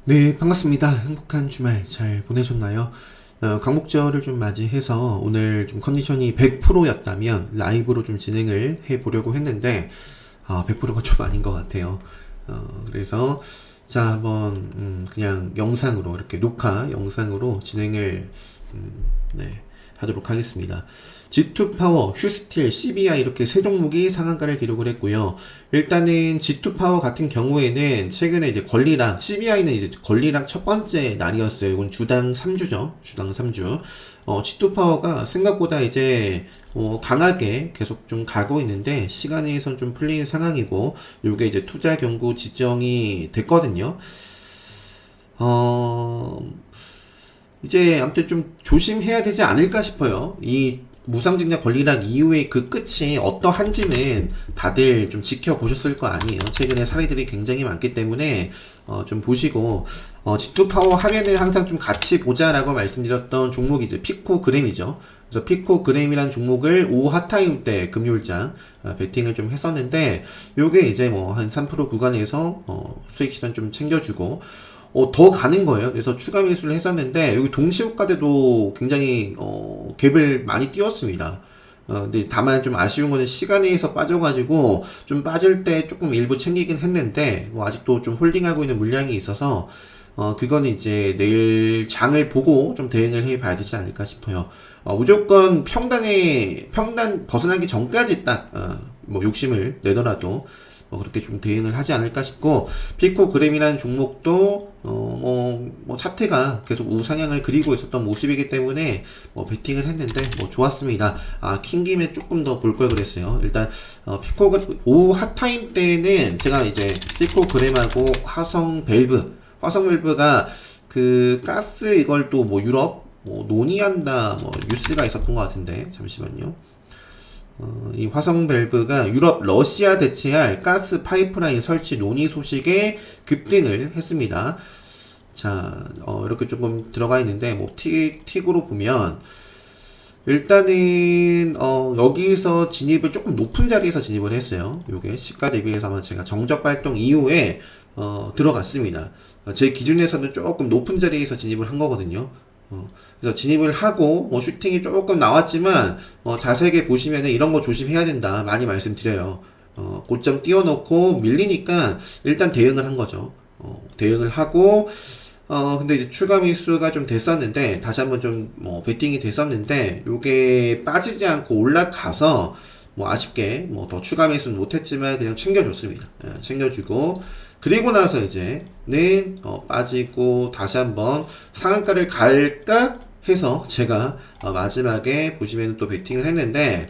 네, 반갑습니다. 행복한 주말 잘 보내셨나요? 광복절을 좀 맞이해서 오늘 좀 컨디션이 100%였다면 라이브로 좀 진행을 해보려고 했는데, 100%가 좀 아닌 것 같아요. 그래서, 자, 한번, 그냥 영상으로, 이렇게 녹화 영상으로 진행을, 네, 하도록 하겠습니다. G2 파워, 휴스틸, CBI 이렇게 세 종목이 상한가를 기록을 했고요. 일단은 G2 파워 같은 경우에는 최근에 이제 권리락, CBI는 이제 권리락 첫 번째 날이었어요. 이건 주당 3주죠. 주당 3주. G2 파워가 생각보다 이제 강하게 계속 좀 가고 있는데 시간에선 좀 풀린 상황이고 요게 이제 투자 경고 지정이 됐거든요. 이제 아무튼 좀 조심해야 되지 않을까 싶어요. 이 무상증자 권리락 이후에 그 끝이 어떠한지는 다들 좀 지켜보셨을 거 아니에요. 최근에 사례들이 굉장히 많기 때문에 좀 보시고 G2 파워 하면은 항상 좀 같이 보자라고 말씀드렸던 종목이 이제 피코그램이죠. 그래서 피코그램이란 종목을 오후 핫타임 때 금요일장 베팅을 좀 했었는데 요게 이제 뭐 한 3% 구간에서 수익 실현 좀 챙겨주고 더 가는 거예요. 그래서 추가 매수를 했었는데, 여기 동시효과대도 굉장히, 갭을 많이 띄웠습니다. 근데 다만 좀 아쉬운 거는 시간에서 빠져가지고, 좀 빠질 때 조금 일부 챙기긴 했는데, 뭐 아직도 좀 홀딩하고 있는 물량이 있어서, 그거는 이제 내일 장을 보고 좀 대응을 해 봐야 되지 않을까 싶어요. 무조건 평단 벗어나기 전까지 딱, 뭐 욕심을 내더라도, 그렇게 좀 대응을 하지 않을까 싶고, 피코그램이라는 종목도, 차트가 계속 우상향을 그리고 있었던 모습이기 때문에, 베팅을 했는데, 좋았습니다. 킹김에 조금 더 볼 걸 그랬어요. 일단, 오후 핫타임 때는 제가 이제, 피코그램하고 화성밸브가 그, 가스 이걸 또 유럽, 논의한다, 뉴스가 있었던 것 같은데, 잠시만요. 이 화성밸브가 유럽 러시아 대체할 가스 파이프라인 설치 논의 소식에 급등을 했습니다. 자, 이렇게 조금 들어가 있는데, 틱으로 보면, 일단은, 여기서 진입을 조금 높은 자리에서 진입을 했어요. 요게 시가 대비해서 아마 제가 정적 발동 이후에, 들어갔습니다. 제 기준에서는 조금 높은 자리에서 진입을 한 거거든요. 그래서 진입을 하고 슈팅이 조금 나왔지만 자세하게 보시면은 이런 거 조심해야 된다 많이 말씀드려요. 고점 띄워놓고 밀리니까 일단 대응을 한 거죠. 대응을 하고 근데 이제 추가 매수가 좀 됐었는데 다시 한번 좀 베팅이 됐었는데 요게 빠지지 않고 올라가서 아쉽게 더 추가 매수는 못했지만 그냥 챙겨줬습니다. 챙겨주고 그리고 나서 이제는 빠지고 다시 한번 상한가를 갈까 해서 제가 마지막에 보시면 또 베팅을 했는데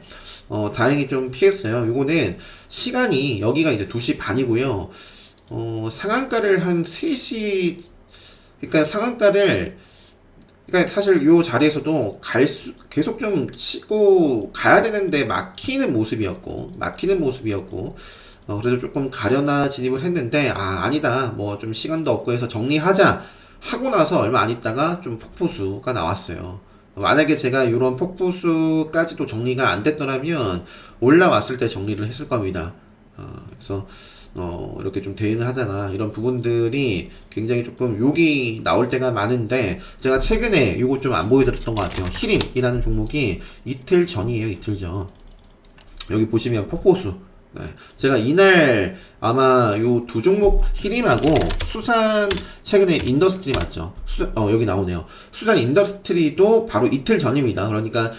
다행히 좀 피했어요. 요거는 시간이 여기가 이제 2시 반이고요. 상한가를 한 3시 그러니까 그러니까 사실 요 자리에서도 계속 좀 치고 가야 되는데 막히는 모습이었고 그래도 조금 가려나 진입을 했는데 아니다 좀 시간도 없고 해서 정리하자 하고 나서 얼마 안 있다가 좀 폭포수가 나왔어요. 만약에 제가 이런 폭포수까지도 정리가 안 됐더라면 올라왔을 때 정리를 했을 겁니다. 그래서 이렇게 좀 대응을 하다가 이런 부분들이 굉장히 조금 욕이 나올 때가 많은데 제가 최근에 요거 좀 안 보여드렸던 것 같아요. 히림이라는 종목이 이틀 전이에요. 이틀 전. 여기 보시면 폭포수. 네. 제가 이날 아마 요 두 종목 히림하고 수산 최근에 인더스트리 맞죠? 여기 나오네요. 수산 인더스트리도 바로 이틀 전입니다. 그러니까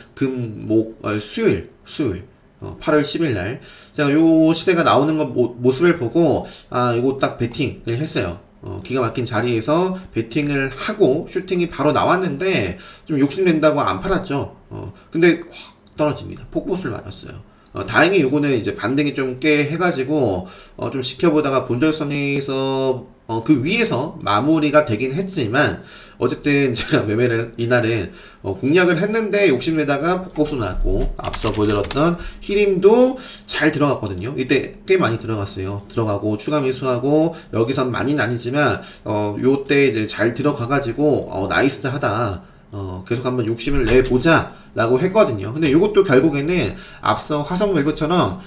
수요일 8월 10일 날 제가 요 시대가 나오는 거 모습을 보고 이거 딱 베팅을 했어요. 기가 막힌 자리에서 베팅을 하고 슈팅이 바로 나왔는데 좀 욕심낸다고 안 팔았죠. 근데 확 떨어집니다. 폭포수를 맞았어요. 다행히 요거는 이제 반등이 좀 꽤 해가지고 좀 지켜보다가 본절선에서 그 위에서 마무리가 되긴 했지만 어쨌든 제가 매매를 이날은 공략을 했는데 욕심내다가 폭포수 났고 앞서 보여드렸던 히림도 잘 들어갔거든요. 이때 꽤 많이 들어갔어요. 들어가고 추가 매수하고 여기선 많이는 아니지만 요때 이제 잘 들어가가지고 나이스하다. 계속 한번 욕심을 내보자 라고 했거든요. 근데 이것도 결국에는 앞서 화성밸브처럼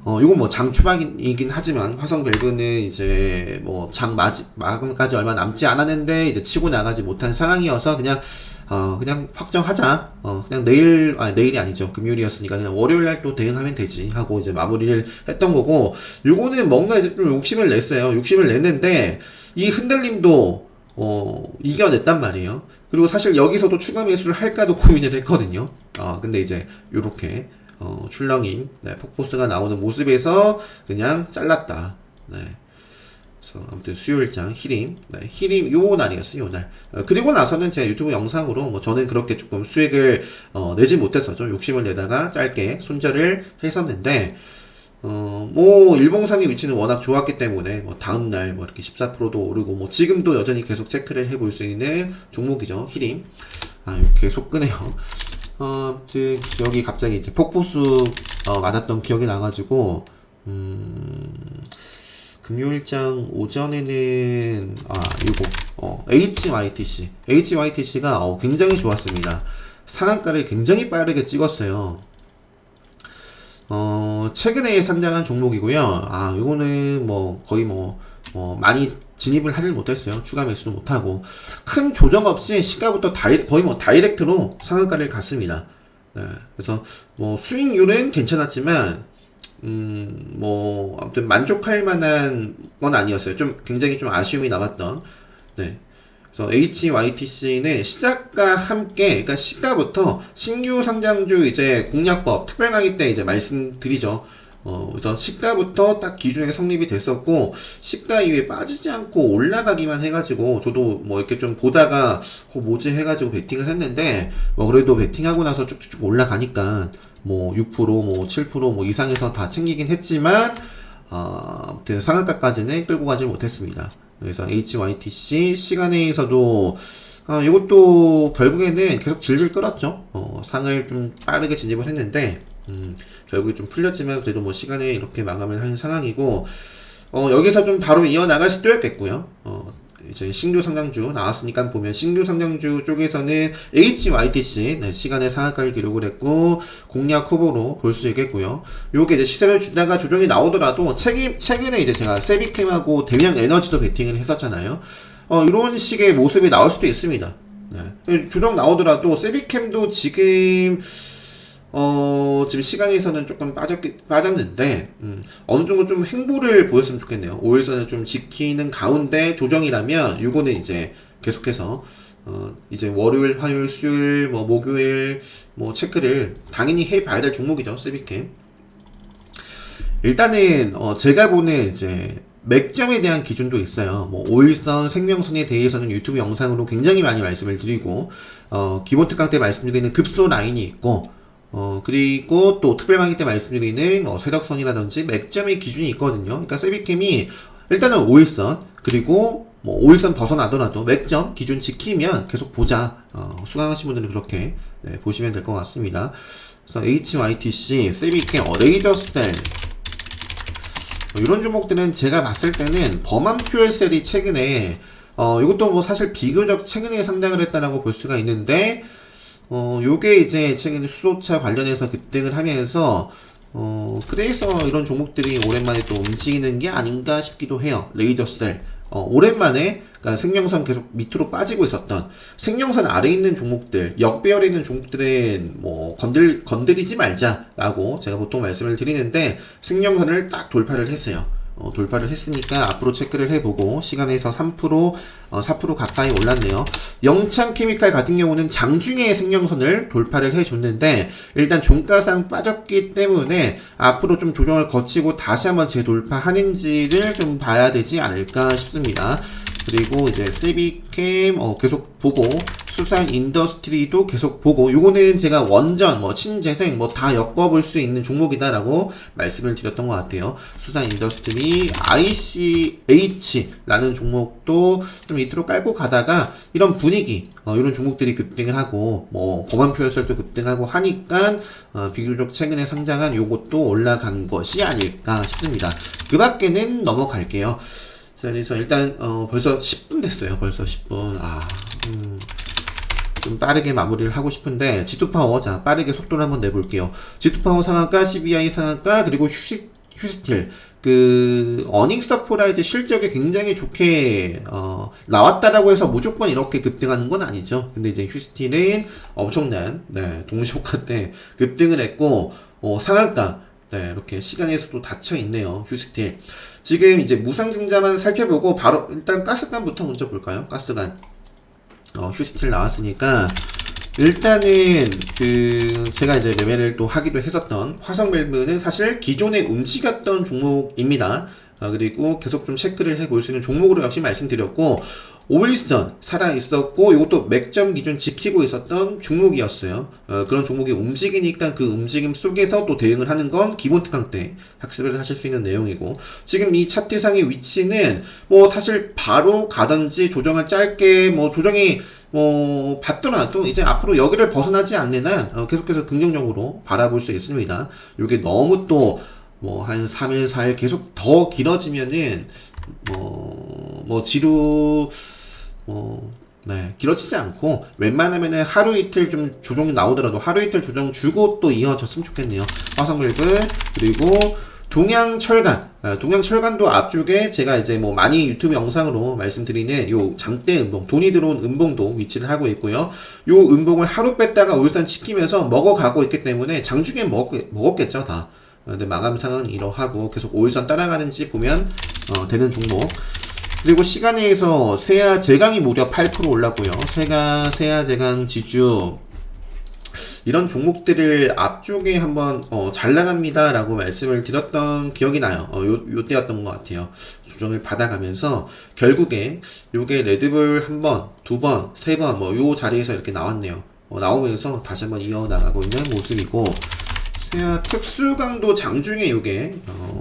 이건 뭐 장 초반이긴 하지만 화성밸브는 이제 뭐 장 마감까지 얼마 남지 않았는데 이제 치고 나가지 못한 상황이어서 그냥 확정하자. 그냥 내일이 아니죠. 금요일이었으니까 그냥 월요일 날 또 대응하면 되지 하고 이제 마무리를 했던 거고, 요거는 뭔가 이제 좀 욕심을 냈어요. 욕심을 냈는데 이 흔들림도 이겨냈단 말이에요. 그리고 사실 여기서도 추가 매수를 할까도 고민을 했거든요. 근데 이제 요렇게 출렁임, 네, 폭포수가 나오는 모습에서 그냥 잘랐다. 네. 그래서 아무튼 수요일장 히림, 네, 히림 요 날이었어요. 요 날. 그리고 나서는 제 유튜브 영상으로 뭐 저는 그렇게 조금 수익을 내지 못해서 좀 욕심을 내다가 짧게 손절을 했었는데, 뭐 일봉상의 위치는 워낙 좋았기 때문에 뭐 다음날 뭐 이렇게 14%도 오르고 뭐 지금도 여전히 계속 체크를 해볼 수 있는 종목이죠. 히림. 이렇게 속 끄네요. 아무튼 여기 갑자기 이제 폭포수 맞았던 기억이 나가지고 금요일장 오전에는 이거 HYTC가 굉장히 좋았습니다. 상한가를 굉장히 빠르게 찍었어요. 최근에 상장한 종목이고요. 이거는 뭐 거의 많이 진입을 하질 못했어요. 추가 매수도 못하고 큰 조정 없이 시가부터 거의 뭐 다이렉트로 상한가를 갔습니다. 네, 그래서 뭐 수익률은 괜찮았지만 뭐 아무튼 만족할 만한 건 아니었어요. 굉장히 좀 아쉬움이 남았던. 네. 그래서 HYTC는 시작과 함께, 그러니까 시가부터 신규 상장주 이제 공략법 특별 강의 때 이제 말씀드리죠. 그래서 시가부터 딱 기준에 성립이 됐었고, 시가 이후에 빠지지 않고 올라가기만 해가지고, 저도 뭐 이렇게 좀 보다가, 뭐지 해가지고 베팅을 했는데, 뭐 그래도 베팅하고 나서 쭉쭉쭉 올라가니까, 뭐 6%, 뭐 7% 뭐 이상에서 다 챙기긴 했지만, 아무튼 상한가까지는 끌고 가지 못했습니다. 그래서 HYTC 시간에서도 이것도 결국에는 계속 질질 끌었죠. 상을 좀 빠르게 진입을 했는데 결국에 좀 풀렸지만 그래도 뭐 시간에 이렇게 마감을 한 상황이고, 여기서 좀 바로 이어나갈 수도 있겠고요. 이제 신규 상장주 나왔으니까 보면 신규 상장주 쪽에서는 HYTC 시간의 상한가를 기록을 했고 공략 후보로 볼 수 있겠고요. 요게 이제 시세를 주다가 조정이 나오더라도 최근에 이제 제가 세비캠하고 대량 에너지도 베팅을 했었잖아요. 이런 식의 모습이 나올 수도 있습니다. 네. 조정 나오더라도 세비캠도 지금 시간에서는 조금 빠졌는데, 어느 정도 좀 행보를 보였으면 좋겠네요. 5일선을 좀 지키는 가운데 조정이라면, 요거는 이제 계속해서, 이제 월요일, 화요일, 수요일, 뭐, 목요일, 뭐, 체크를 당연히 해봐야 될 종목이죠, 세비캠. 일단은, 제가 보는 이제, 맥점에 대한 기준도 있어요. 뭐 5일선, 생명선에 대해서는 유튜브 영상으로 굉장히 많이 말씀을 드리고, 기본 특강 때 말씀드리는 급소 라인이 있고, 그리고 또 특별강의 때 말씀드리는 세력선이라든지 맥점의 기준이 있거든요. 그러니까 세비캠이 일단은 5일선, 그리고 뭐 5일선 벗어나더라도 맥점 기준 지키면 계속 보자. 수강하신 분들은 그렇게 보시면 될 것 같습니다. 그래서 HYTC, 세비캠, 레이저셀 이런 종목들은 제가 봤을 때는 범한 퓨얼셀이 최근에 이것도 뭐 사실 비교적 최근에 상장을 했다라고 볼 수가 있는데, 요게 이제 최근에 수소차 관련해서 급등을 하면서, 그래서 이런 종목들이 오랜만에 또 움직이는 게 아닌가 싶기도 해요. 레이저셀. 오랜만에, 그러니까 생명선 계속 밑으로 빠지고 있었던, 생명선 아래에 있는 종목들, 역배열에 있는 종목들은 뭐, 건드리지 말자라고 제가 보통 말씀을 드리는데, 생명선을 딱 돌파를 했어요. 돌파를 했으니까 앞으로 체크를 해보고 시간에서 3%, 4% 가까이 올랐네요. 영창케미칼 같은 경우는 장중에 생명선을 돌파를 해줬는데 일단 종가상 빠졌기 때문에 앞으로 좀 조정을 거치고 다시 한번 재돌파하는지를 좀 봐야 되지 않을까 싶습니다. 그리고 이제 세비캠 계속 보고 수산 인더스트리도 계속 보고, 요거는 제가 원전 뭐 신재생 뭐 다 엮어볼 수 있는 종목이다라고 말씀을 드렸던 것 같아요. 수산 인더스트리 ICH라는 종목도 좀 밑으로 깔고 가다가 이런 분위기 이런 종목들이 급등을 하고 뭐 범한 퓨얼셀도 급등하고 하니까 비교적 최근에 상장한 요것도 올라간 것이 아닐까 싶습니다. 그 밖에는 넘어갈게요. 자, 그래서 일단 벌써 10분 됐어요. 벌써 10분. 좀 빠르게 마무리를 하고 싶은데, G2파워, 자, 빠르게 속도를 한번 내볼게요. G2파워 상한가, CBI 상한가, 그리고 휴스틸 그 어닝 서프라이즈 실적이 굉장히 좋게 나왔다라고 해서 무조건 이렇게 급등하는 건 아니죠. 근데 이제 휴스틸은 엄청난 동시호가 때 급등을 했고 상한가 이렇게 시간에서도 닫혀 있네요. 휴스틸 지금 이제 무상증자만 살펴보고 바로 일단 가스관부터 먼저 볼까요? 가스관 휴스틸 나왔으니까 일단은 그 제가 이제 레벨을 또 하기도 했었던 화성밸브는 사실 기존에 움직였던 종목입니다. 그리고 계속 좀 체크를 해볼 수 있는 종목으로 역시 말씀드렸고 5일선 살아있었고 이것도 맥점 기준 지키고 있었던 종목이었어요. 그런 종목이 움직이니까 그 움직임 속에서 또 대응을 하는 건 기본 특강 때 학습을 하실 수 있는 내용이고 지금 이 차트상의 위치는 뭐 사실 바로 가든지 조정을 짧게 뭐 조정이 받더라도 이제 앞으로 여기를 벗어나지 않는 한 계속해서 긍정적으로 바라볼 수 있습니다. 이게 너무 또 한 3일, 4일 계속 더 길어지면은 지루 길어지지 않고 웬만하면은 하루 이틀 좀 조정이 나오더라도 하루 이틀 조정 주고 또 이어졌으면 좋겠네요. 화성밸브 그리고 동양철간 동양철간도 앞쪽에 제가 이제 많이 유튜브 영상으로 말씀드리는 요 장대 음봉 돈이 들어온 음봉도 위치를 하고 있고요. 요 음봉을 하루 뺐다가 울산 지키면서 먹어가고 있기 때문에 장중에 먹었겠죠 다. 근데 마감상은 이러하고 계속 5일선 따라가는지 보면 되는 종목. 그리고 시간에서 세아 제강이 무려 8% 올랐고요. 세아 제강 지주 이런 종목들을 앞쪽에 한번 잘 나갑니다 라고 말씀을 드렸던 기억이 나요. 요때였던 것 같아요. 조정을 받아가면서 결국에 요게 레드불 한 번, 두 번, 세 번 요 자리에서 이렇게 나왔네요. 나오면서 다시 한번 이어나가고 있는 모습이고 세아 특수강도 장중에 요게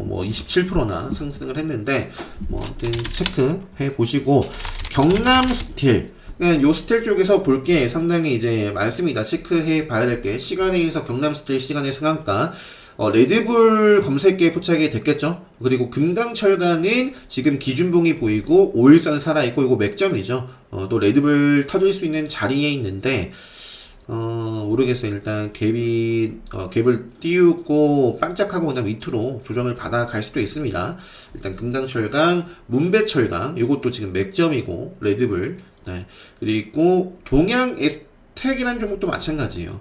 27%나 상승을 했는데 아무튼 체크해 보시고 경남스틸 요 스틸 쪽에서 볼 게 상당히 이제 많습니다. 체크해 봐야 될 게 시간에 의해서 경남스틸 시간의 상한가 레드불 검색기에 포착이 됐겠죠. 그리고 금강철간은 지금 기준봉이 보이고 5일선 살아있고 이거 맥점이죠. 또 레드불 터질 수 있는 자리에 있는데 모르겠어요. 일단 갭을 띄우고 반짝하고 그냥 밑으로 조정을 받아갈 수도 있습니다. 일단 금강철강, 문배철강 요것도 지금 맥점이고 레드불 그리고 동양 에스텍이라는 종목도 마찬가지예요.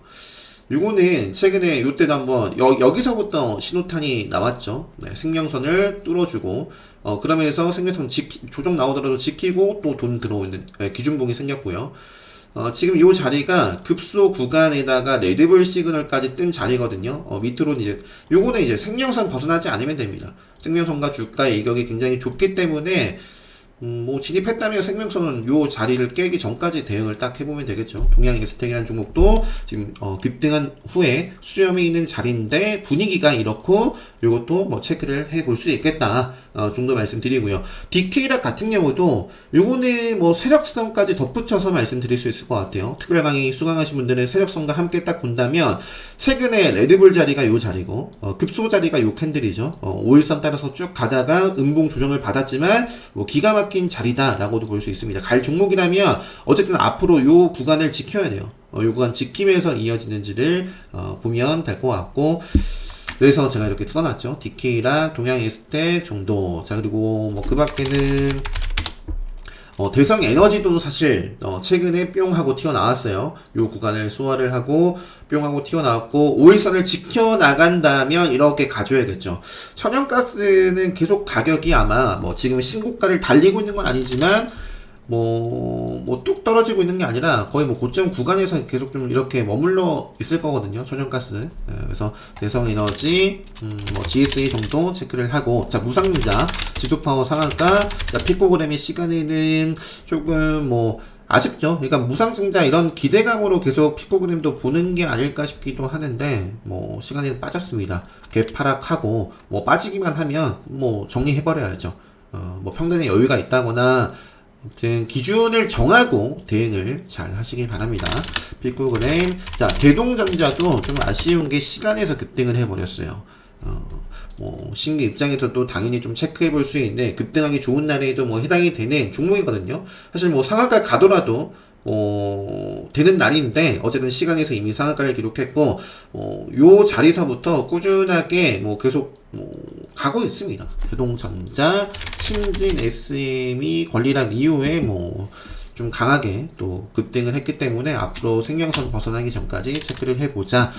요거는 최근에 요때도 한번 여기서부터 신호탄이 나왔죠. 생명선을 뚫어주고 그러면서 생명선 조정 나오더라도 지키고 또 돈 들어오는 기준봉이 생겼고요. 지금 요 자리가 급소 구간에다가 레드불 시그널까지 뜬 자리거든요. 밑으로는 이제 요거는 이제 생명선 벗어나지 않으면 됩니다. 생명선과 주가의 이격이 굉장히 좁기 때문에 진입했다면 생명선은 요 자리를 깨기 전까지 대응을 딱 해보면 되겠죠. 동양 에스텍이라는 종목도 지금 급등한 후에 수렴이 있는 자리인데 분위기가 이렇고 요것도 체크를 해볼 수 있겠다 정도 말씀드리고요. 디케이락 같은 경우도 요거는 세력성까지 덧붙여서 말씀드릴 수 있을 것 같아요. 특별 강의 수강하신 분들은 세력성과 함께 딱 본다면 최근에 레드불 자리가 요 자리고 급소 자리가 요 캔들이죠. 5일선 따라서 쭉 가다가 음봉 조정을 받았지만 기가 막힌 자리다라고도 볼 수 있습니다. 갈 종목이라면 어쨌든 앞으로 요 구간을 지켜야 돼요. 요 구간 지키면서 이어지는지를 보면 될 것 같고 그래서 제가 이렇게 써놨죠. DK랑 동양 에스텍 정도. 자 그리고 그 밖에는 대성 에너지도 사실 최근에 뿅 하고 튀어나왔어요. 요 구간을 소화를 하고 뿅 하고 튀어나왔고 5일선을 지켜나간다면 이렇게 가져야겠죠. 천연가스는 계속 가격이 아마 지금 신고가를 달리고 있는 건 아니지만 뚝 떨어지고 있는 게 아니라 거의 고점 구간에서 계속 좀 이렇게 머물러 있을 거거든요. 천연가스. 그래서 대성에너지, GSE 정도 체크를 하고, 자, 무상증자, 지도파워 상한가, 자, 피코그램의 시간에는 조금 아쉽죠. 그러니까 무상증자 이런 기대감으로 계속 피코그램도 보는 게 아닐까 싶기도 하는데, 시간에는 빠졌습니다. 갭 하락하고, 빠지기만 하면, 정리해버려야죠. 평단에 여유가 있다거나, 아무튼 기준을 정하고 대응을 잘 하시길 바랍니다. 피코그램 자 대동전자도 좀 아쉬운 게 시간에서 급등을 해버렸어요. 신규 입장에서도 당연히 좀 체크해 볼 수 있는데 급등하기 좋은 날에도 해당이 되는 종목이거든요. 사실 상한가 가더라도 되는 날인데 어쨌든 시간에서 이미 상한가를 기록했고 요 자리서부터 꾸준하게 계속 가고 있습니다. 대동전자, 신진, SM이 권리락 이후에 좀 강하게 또 급등을 했기 때문에 앞으로 생명선 벗어나기 전까지 체크를 해보자.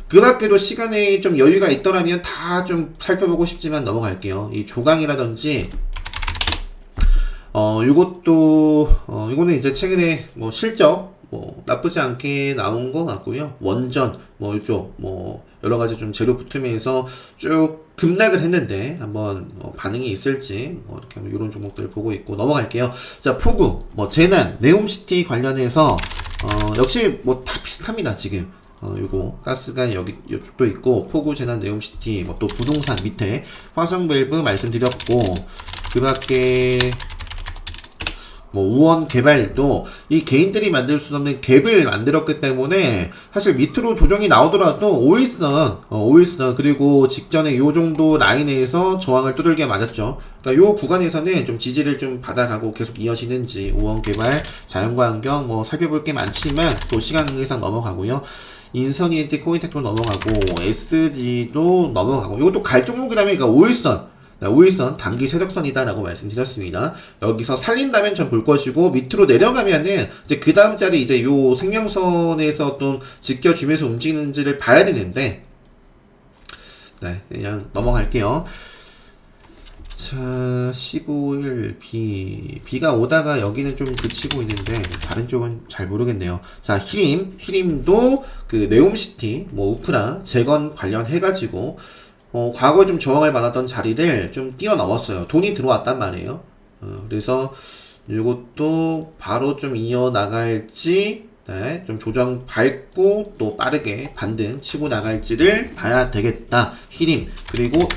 그 밖에도 시간에 좀 여유가 있더라면 다 좀 살펴보고 싶지만 넘어갈게요. 이 조강이라든지 요거는 이제 최근에 실적 나쁘지 않게 나온 것 같고요. 원전 이쪽 여러 가지 좀 재료 붙으면서 쭉 급락을 했는데 한번 반응이 있을지 이렇게 이런 종목들 보고 있고 넘어갈게요. 자, 포구, 재난, 네옴시티 관련해서 역시 다 비슷합니다. 지금 요거 가스가 이쪽도 있고 포구, 재난, 네옴시티 또 부동산 밑에 화성밸브 말씀드렸고 그밖에 우원 개발도 이 개인들이 만들 수 없는 갭을 만들었기 때문에 사실 밑으로 조정이 나오더라도 5일선 그리고 직전에 요 정도 라인에서 저항을 두들겨 맞았죠. 그러니까 요 구간에서는 좀 지지를 좀 받아가고 계속 이어지는지 우원 개발, 자연과 환경 살펴볼 게 많지만 또 시간 관계상 넘어가고요. 인선이엔티 코인텍도 넘어가고 SG도 넘어가고 이것도 갈 종목이라면 그러니까 5일선 단기 세력선이다라고 말씀드렸습니다. 여기서 살린다면 전 볼 것이고 밑으로 내려가면은 이제 그 다음 자리 이제 요 생명선에서 좀 지켜주면서 움직이는지를 봐야 되는데 그냥 넘어갈게요. 자, 15일 비가 오다가 여기는 좀 그치고 있는데 다른 쪽은 잘 모르겠네요. 자, 히림도 그 네옴시티 우프라 재건 관련해가지고 과거에 좀 저항을 받았던 자리를 좀 뛰어넘었어요. 돈이 들어왔단 말이에요. 그래서 이것도 바로 좀 이어나갈지, 좀 조정 밟고 또 빠르게 반등 치고 나갈지를 봐야 되겠다. 히림, 그리고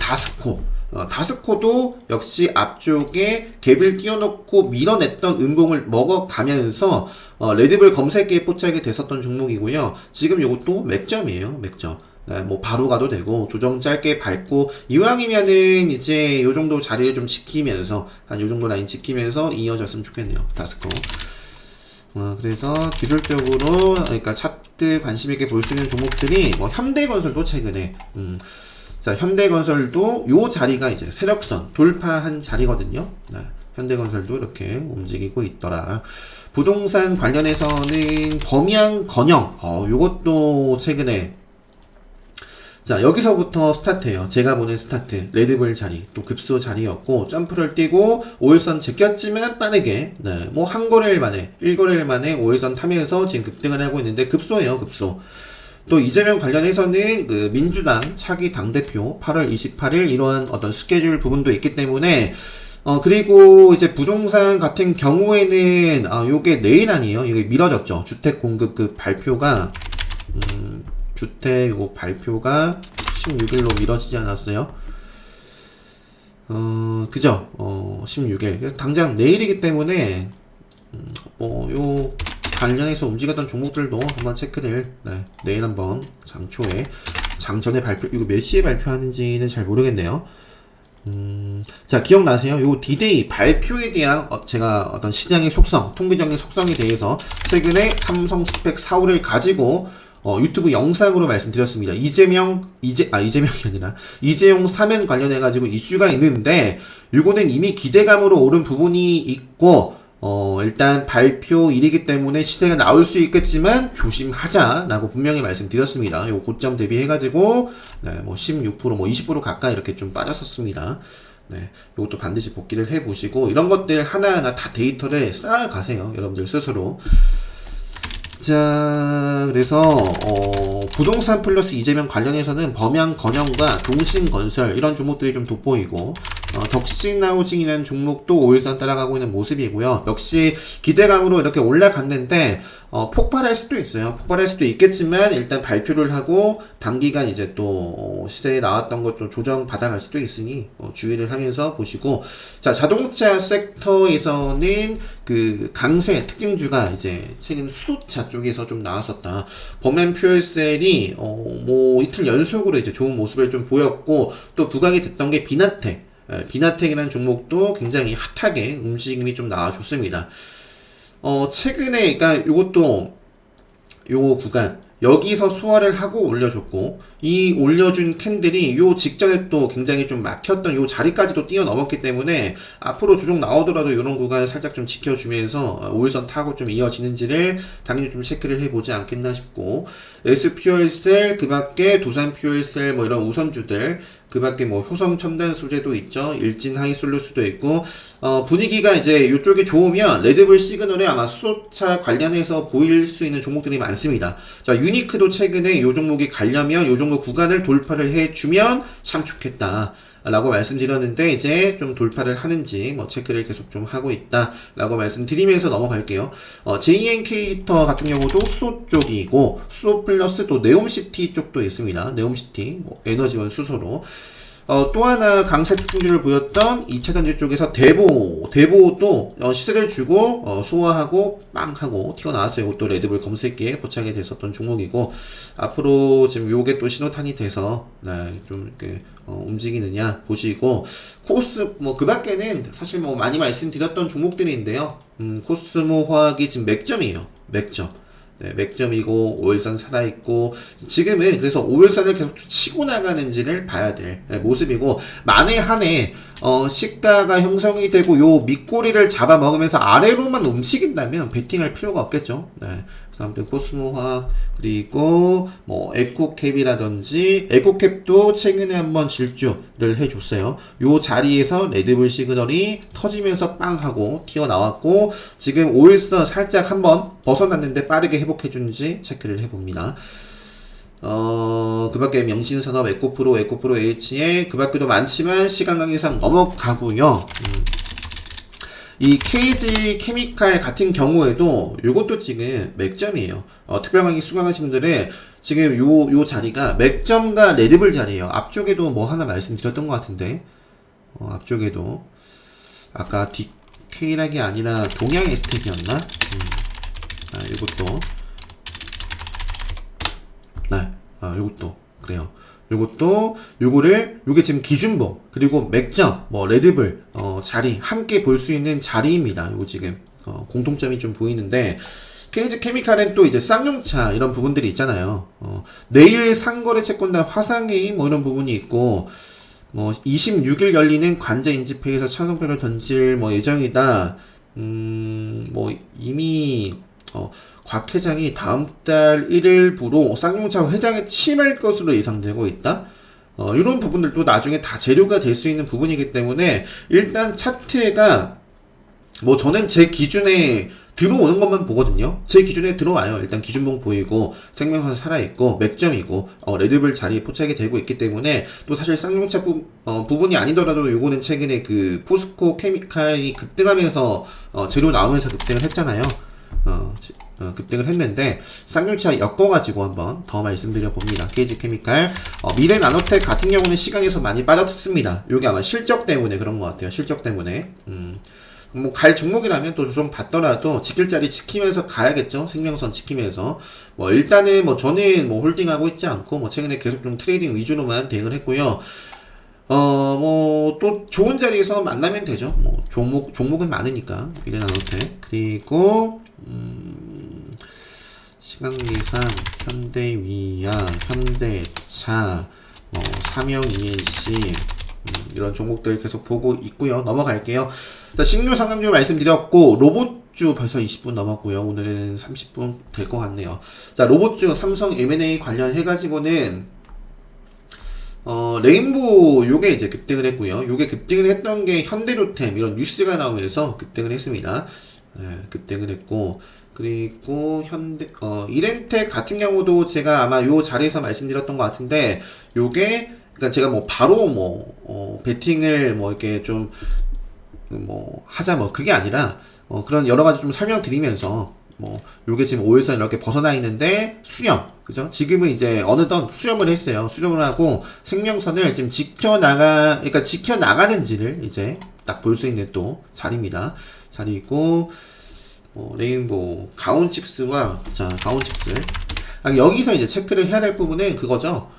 다스코도 역시 앞쪽에 갭을 끼워놓고 밀어냈던 음봉을 먹어가면서 레드불 검색기에 포착이 됐었던 종목이고요. 지금 이것도 맥점이에요. 맥점. 바로 가도 되고 조정 짧게 밟고 이왕이면은 이제 요 정도 자리를 좀 지키면서 한 요 정도 라인 지키면서 이어졌으면 좋겠네요. 다스코. 그래서 기술적으로 그러니까 차트 관심 있게 볼 수 있는 종목들이 현대건설도 최근에 자, 현대건설도 요 자리가 이제 세력선 돌파한 자리거든요. 현대건설도 이렇게 움직이고 있더라. 부동산 관련해서는 범양 건영 요것도 최근에 자, 여기서부터 스타트예요. 제가 보는 스타트. 레드불 자리, 또 급소 자리였고, 점프를 뛰고, 5일선 제꼈지만 빠르게, 한 거래일 만에, 1거래일 만에 5일선 타면서 지금 급등을 하고 있는데, 급소예요, 급소. 또 이재명 관련해서는 그 민주당 차기 당대표 8월 28일 이러한 어떤 스케줄 부분도 있기 때문에, 그리고 이제 부동산 같은 경우에는, 요게 내일 아니에요. 이게 미뤄졌죠. 주택 공급 그 발표가, 주택 요 발표가 16일로 미뤄지지 않았어요? 그죠? 16일. 그래서 당장 내일이기 때문에 요 관련해서 움직였던 종목들도 한번 체크를 내일 한번 장전에 발표 이거 몇 시에 발표하는지는 잘 모르겠네요. 자, 기억나세요? 요 D-Day 발표에 대한 제가 어떤 시장의 속성, 통계적인 속성에 대해서 최근에 삼성 스펙 4호를 가지고 유튜브 영상으로 말씀드렸습니다. 이재명이 아니라 이재용 사면 관련해가지고 이슈가 있는데 요거는 이미 기대감으로 오른 부분이 있고 일단 발표일이기 때문에 시세가 나올 수 있겠지만 조심하자라고 분명히 말씀드렸습니다. 요 고점 대비해가지고 16% 20% 가까이 이렇게 좀 빠졌었습니다. 요것도 반드시 복귀를 해보시고 이런 것들 하나하나 다 데이터를 쌓아가세요. 여러분들 스스로. 자, 그래서 부동산 플러스 이재명 관련해서는 범양 건영과 동신건설 이런 종목들이 좀 돋보이고 덕신하우징이라는 종목도 5일선 따라가고 있는 모습이고요. 역시 기대감으로 이렇게 올라갔는데 폭발할 수도 있어요. 폭발할 수도 있겠지만 일단 발표를 하고 단기간 이제 또 시세에 나왔던 것 좀 조정 받아갈 수도 있으니 주의를 하면서 보시고 자, 자동차 섹터에서는 그 강세 특징주가 이제 최근 수소차 쪽에서 좀 나왔었다. 범엔 퓨얼셀이 이틀 연속으로 이제 좋은 모습을 좀 보였고 또 부각이 됐던 게 비나텍이라는 종목도 굉장히 핫하게 움직임이 좀 나와줬습니다. 최근에, 그러니까 요것도, 요 구간, 여기서 소화를 하고 올려줬고, 이 올려준 캔들이 요 직전에 또 굉장히 좀 막혔던 요 자리까지도 뛰어넘었기 때문에, 앞으로 조정 나오더라도 이런 구간 살짝 좀 지켜주면서, 5일선 타고 좀 이어지는지를 당연히 좀 체크를 해보지 않겠나 싶고, SPO일셀, 그 밖에 두산퓨얼셀, 뭐 이런 우선주들, 그 밖에 뭐 효성 첨단 소재도 있죠. 일진 하이솔루스도 있고, 분위기가 이제 이쪽이 좋으면 레드불 시그널에 아마 수소차 관련해서 보일 수 있는 종목들이 많습니다. 자, 유니크도 최근에 요 종목이 가려면 요 정도 구간을 돌파를 해주면 참 좋겠다. 라고 말씀드렸는데 이제 좀 돌파를 하는지 뭐 체크를 계속 좀 하고 있다 라고 말씀드리면서 넘어갈게요. JNK 히터 같은 경우도 수소 쪽이고 수소 플러스 또 네옴시티 쪽도 있습니다. 네옴시티 뭐 에너지원 수소로 또 하나 강세 특징주를 보였던 2차 전지 쪽에서 대보도 시세를 주고 소화하고 빵 하고 튀어나왔어요. 이것도 레드불 검색기에 포착이 됐었던 종목이고 앞으로 지금 요게 또 신호탄이 돼서 좀 이렇게 움직이느냐 보시고 코스 뭐 그 밖에는 사실 뭐 많이 말씀드렸던 종목들인데요. 코스모 화학이 지금 맥점이에요. 맥점. 네, 맥점이고 5일선 살아있고 지금은 그래서 5일선을 계속 치고 나가는지를 봐야 될 모습이고 만에 한해 시가가 형성이 되고 요 밑꼬리를 잡아먹으면서 아래로만 움직인다면 베팅할 필요가 없겠죠. 네. 그래서 아무튼 코스모화 그리고 뭐 에코캡이라든지 에코캡도 최근에 한번 질주를 해줬어요. 요 자리에서 레드불 시그널이 터지면서 빵 하고 튀어나왔고 지금 5일선 살짝 한번 벗어났는데 빠르게 회복해주는지 체크를 해봅니다. 그 밖에 명신산업, 에코프로, 에코프로 H에 그 밖에도 많지만 시간 관계상 넘어가고요. 이 KG 케미칼 같은 경우에도 요것도 지금 맥점이에요. 특별강의 수강하신 분들은 지금 요 자리가 맥점과 레드불 자리예요. 앞쪽에도 뭐 하나 말씀드렸던 것 같은데, 앞쪽에도 아까 디케이락이 아니라 동양 에스텍이었나? 요것도 요것도 그래요. 요게 지금 기준봉 그리고 맥점 뭐 레드불 자리 함께 볼 수 있는 자리입니다. 요거 지금 공통점이 좀 보이는데 KG 케미칼은 또 이제 쌍용차 이런 부분들이 있잖아요. 내일 상거래 채권단 화상회의 뭐 이런 부분이 있고 뭐 26일 열리는 관제 인지회에서 찬성표를 던질 뭐 예정이다. 뭐 이미 곽 회장이 다음 달 1일부로 쌍용차 회장에 취임할 것으로 예상되고 있다. 이런 부분들도 나중에 다 재료가 될 수 있는 부분이기 때문에 일단 차트가 뭐 저는 제 기준에 들어오는 것만 보거든요. 제 기준에 들어와요. 일단 기준봉 보이고 생명선 살아있고 맥점이고 레드불 자리에 포착이 되고 있기 때문에 또 사실 쌍용차 부분이 아니더라도 요거는 최근에 그 포스코 케미칼이 급등하면서 재료 나오면서 급등을 했잖아요. 급등을 했는데 쌍용차 엮어가지고 한번 더 말씀드려 봅니다. KG 케미칼 미래나노텍 같은 경우는 시간에서 많이 빠졌습니다. 요게 아마 실적 때문에 그런 것 같아요. 실적 때문에 뭐 갈 종목이라면 또 조정 받더라도 지킬 자리 지키면서 가야겠죠. 생명선 지키면서 뭐 일단은 뭐 저는 뭐 홀딩하고 있지 않고 뭐 최근에 계속 좀 트레이딩 위주로만 대응을 했고요. 뭐 또 좋은 자리에서 만나면 되죠. 뭐 종목은 많으니까 미래나노텍 그리고 시간계상 현대위야 현대차 뭐 삼영 ENC 이런 종목들 계속 보고 있고요. 넘어갈게요. 자, 식료 상장주 말씀드렸고 로봇주 벌써 20분 넘었고요. 오늘은 30분 될 것 같네요. 자, 로봇주 삼성 M&A 관련해가지고는 레인보우 요게 이제 급등을 했고요. 요게 급등을 했던 게 현대로템 이런 뉴스가 나오면서 급등을 했습니다. 급등을 했고 그리고 이렌텍 같은 경우도 제가 아마 요 자리에서 말씀드렸던 것 같은데 요게 그러니까 제가 뭐 바로 뭐 베팅을 뭐 이렇게 좀 뭐 하자 뭐 그게 아니라 그런 여러 가지 좀 설명드리면서 뭐 요게 지금 5일선 이렇게 벗어나 있는데 수렴 그죠? 지금은 이제 어느덧 수렴을 했어요. 수렴을 하고 생명선을 지금 그러니까 지켜나가는지를 이제 딱 볼 수 있는 또 자리입니다. 자리고 레인보우 가온칩스와 가온칩스 여기서 이제 체크를 해야 될 부분은 그거죠.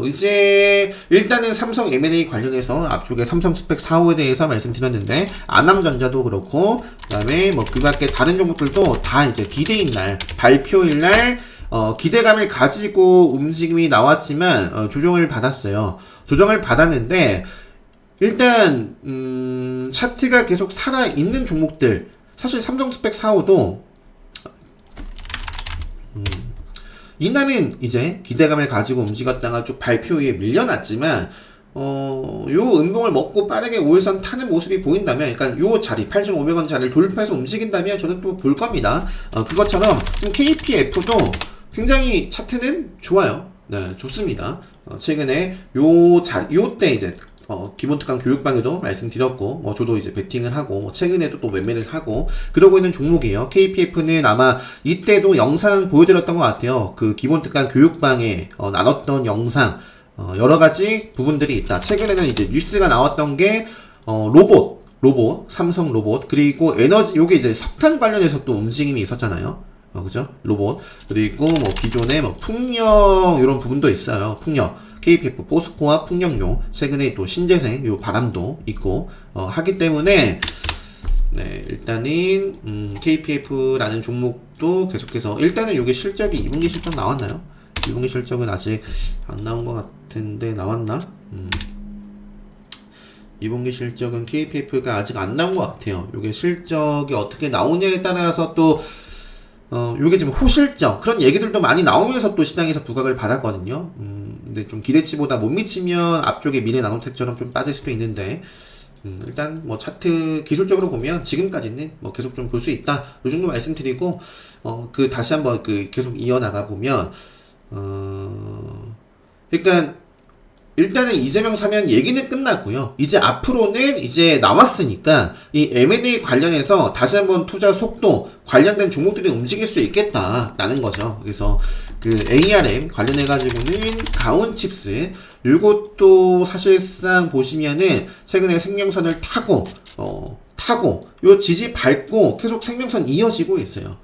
이제 일단은 삼성 M&A 관련해서 앞쪽에 삼성 스펙 4호에 대해서 말씀드렸는데 안암전자도 그렇고 그다음에 뭐 그 밖에 다른 종목들도 다 이제 디데이 날 발표일 날 기대감을 가지고 움직임이 나왔지만 조정을 받았어요. 조정을 받았는데 일단 차트가 계속 살아있는 종목들 사실 삼성 스펙 4호도 이날은 이제 기대감을 가지고 움직였다가 쭉 발표 후에 밀려났지만 요 음봉을 먹고 빠르게 5일선 타는 모습이 보인다면 그러니까 요 자리 8,500원 자리를 돌파해서 움직인다면 저는 또 볼 겁니다. 그것처럼 지금 KPF도 굉장히 차트는 좋아요. 네, 좋습니다. 최근에 요때 이제 기본 특강 교육방에도 말씀드렸고, 저도 이제 베팅을 하고, 최근에도 또 매매를 하고, 그러고 있는 종목이에요. KPF는 아마 이때도 영상 보여드렸던 것 같아요. 그 기본 특강 교육방에, 나눴던 영상, 여러 가지 부분들이 있다. 최근에는 이제 뉴스가 나왔던 게, 로봇, 삼성 로봇, 그리고 에너지, 요게 이제 석탄 관련해서 또 움직임이 있었잖아요. 그죠? 로봇. 그리고 기존에 풍력, 이런 부분도 있어요. 풍력. KPF, 포스코와 풍력용, 최근에 또 신재생, 요 바람도 있고, 하기 때문에, 네, 일단은, KPF라는 종목도 계속해서, 일단은 요게 실적이 2분기 실적 나왔나요? 2분기 실적은 아직 안 나온 것 같은데, 나왔나? 2분기 실적은 KPF가 아직 안 나온 것 같아요. 요게 실적이 어떻게 나오냐에 따라서 또, 요게 지금 호실적 그런 얘기들도 많이 나오면서 또 시장에서 부각을 받았거든요. 근데 좀 기대치보다 못 미치면 앞쪽에 미래 나노텍처럼 좀 빠질 수도 있는데 일단 차트 기술적으로 보면 지금까지는 계속 좀 볼 수 있다. 요 정도 말씀드리고 다시 한번 계속 이어나가 보면 그러니까 일단은 이재명 사면 얘기는 끝났고요. 이제 앞으로는 이제 나왔으니까 이 M&A 관련해서 다시 한번 투자 속도 관련된 종목들이 움직일 수 있겠다라는 거죠. 그래서 그 ARM 관련해 가지고는 가온칩스 요것도 사실상 보시면은 최근에 생명선을 타고 요 지지 밟고 계속 생명선 이어지고 있어요.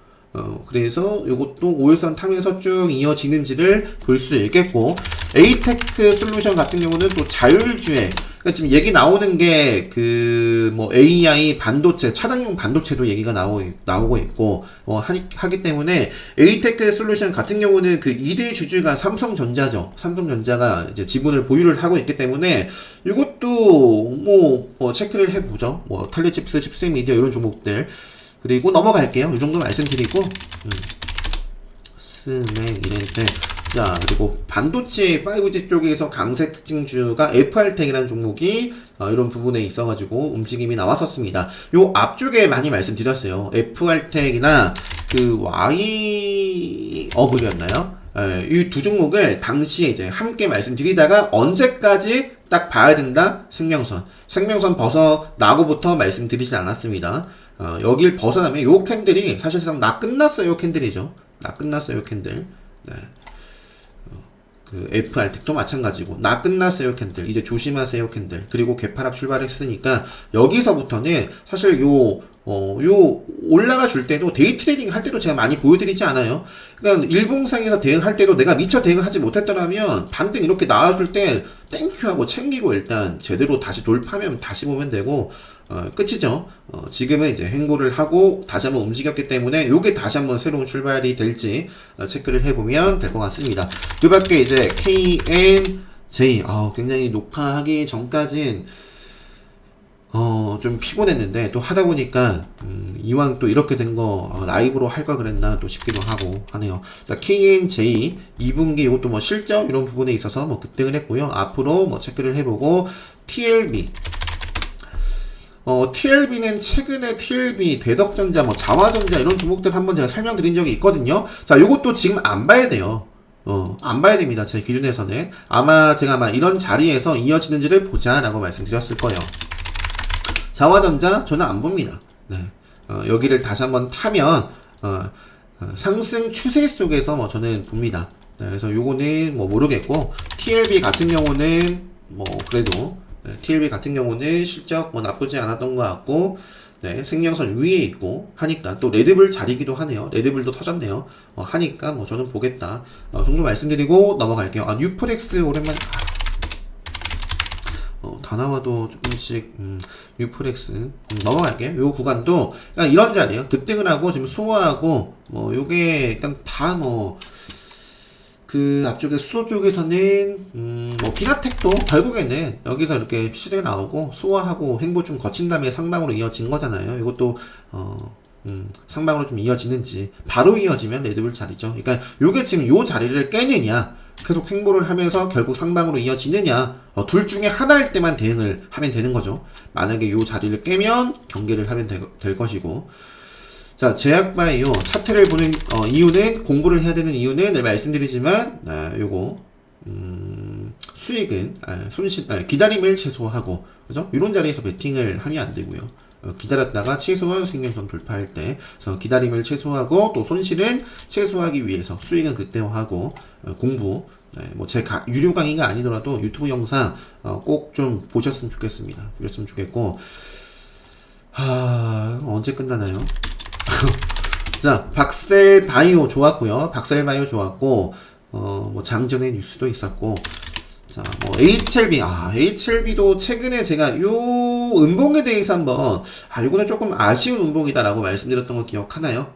그래서 요것도 5일선 타면서 쭉 이어지는지를 볼 수 있겠고, 에이테크 솔루션 같은 경우는 또 자율주행, 그러니까 지금 얘기 나오는 게, AI 반도체, 차량용 반도체도 얘기가 나오고 있고, 하기 때문에, 에이테크 솔루션 같은 경우는 그 2대 주주가 삼성전자죠. 삼성전자가 이제 지분을 보유를 하고 있기 때문에, 이것도, 체크를 해보죠. 텔레칩스, 칩스미디어 이런 종목들. 그리고 넘어갈게요. 이 정도 말씀드리고, 스맥, 이렌테. 자, 그리고 반도체 5G 쪽에서 강세 특징주가 FR텍이라는 종목이 이런 부분에 있어가지고 움직임이 나왔었습니다. 요 앞쪽에 많이 말씀드렸어요. FR텍이나 그 Y어블이었나요? 이 두 종목을 당시에 이제 함께 말씀드리다가 언제까지 딱 봐야 된다? 생명선 벗어나고부터 말씀드리지 않았습니다. 여길 벗어나면 요 캔들이 사실상 나 끝났어요 캔들이죠. 나 끝났어요 캔들. 네. 그 FR텍도 마찬가지고 나 끝났어요 캔들. 이제 조심하세요 캔들. 그리고 개파락 출발했으니까 여기서부터는 사실 요 올라가 줄 때도 데이 트레이딩 할 때도 제가 많이 보여드리지 않아요. 그러니까 일봉상에서 대응할 때도 내가 미처 대응을 하지 못했더라면 반등 이렇게 나와줄 때 땡큐하고 챙기고 일단 제대로 다시 돌파하면 다시 보면 되고 끝이죠. 지금은 이제 행보를 하고 다시 한번 움직였기 때문에 요게 다시 한번 새로운 출발이 될지 체크를 해보면 될 것 같습니다. 그 밖에 이제 KNJ 굉장히 녹화하기 전까진 좀 피곤했는데 또 하다 보니까 이왕 또 이렇게 된 거 라이브로 할 걸 그랬나 또 싶기도 하고 하네요. 자, KNJ 2분기 이것도 실적 이런 부분에 있어서 급등을 했고요. 앞으로 체크를 해보고 TLB TLB는 최근에 TLB, 대덕전자, 자화전자 이런 종목들 한번 제가 설명드린 적이 있거든요. 자, 요것도 지금 안 봐야 돼요. 안 봐야 됩니다. 제 기준에서는. 제가 이런 자리에서 이어지는지를 보자라고 말씀드렸을 거예요. 자화전자, 저는 안 봅니다. 네. 여기를 다시 한번 타면, 상승 추세 속에서 저는 봅니다. 네, 그래서 요거는 모르겠고, TLB 같은 경우는, 그래도, TLB 같은 경우는 실적 나쁘지 않았던 것 같고, 네, 생명선 위에 있고 하니까 또 레드불 자리기도 하네요. 레드불도 터졌네요. 하니까 뭐 저는 보겠다. 정도 말씀드리고 넘어갈게요. 뉴프렉스 오랜만에 다 나와도 조금씩 뉴프렉스 넘어갈게요. 요 구간도 그러니까 이런 자리에요. 급등을 하고 지금 소화하고 뭐 요게 일단 다 뭐 그 앞쪽에 수소 쪽에서는 뭐 비나텍도 결국에는 여기서 이렇게 시세가 나오고 소화하고 횡보 좀 거친 다음에 상방으로 이어진 거잖아요. 이것도 상방으로 좀 이어지는지 바로 이어지면 레드불 자리죠. 그러니까 요게 지금 요 자리를 깨느냐 계속 횡보를 하면서 결국 상방으로 이어지느냐 둘 중에 하나일 때만 대응을 하면 되는 거죠. 만약에 요 자리를 깨면 경계를 하면 될 것이고 자, 제약바이오 차트를 보는 이유는 공부를 해야 되는 이유는 늘 말씀드리지만 요거 수익은 기다림을 최소화하고 그죠? 이런 자리에서 베팅을 하면 안 되고요. 기다렸다가 최소한 생명선 돌파할 때 그래서 기다림을 최소화하고 또 손실은 최소화하기 위해서 수익은 극대화하고 공부 뭐 제 유료 강의가 아니더라도 유튜브 영상 꼭 좀 보셨으면 좋겠습니다. 보셨으면 좋겠고 언제 끝나나요? 자, 박셀바이오 좋았고요. 박셀바이오 좋았고 뭐 장전의 뉴스도 있었고 자, 뭐 HLB도 최근에 제가 요 음봉에 대해서 한번 요거는 조금 아쉬운 음봉이다라고 말씀드렸던 거 기억하나요?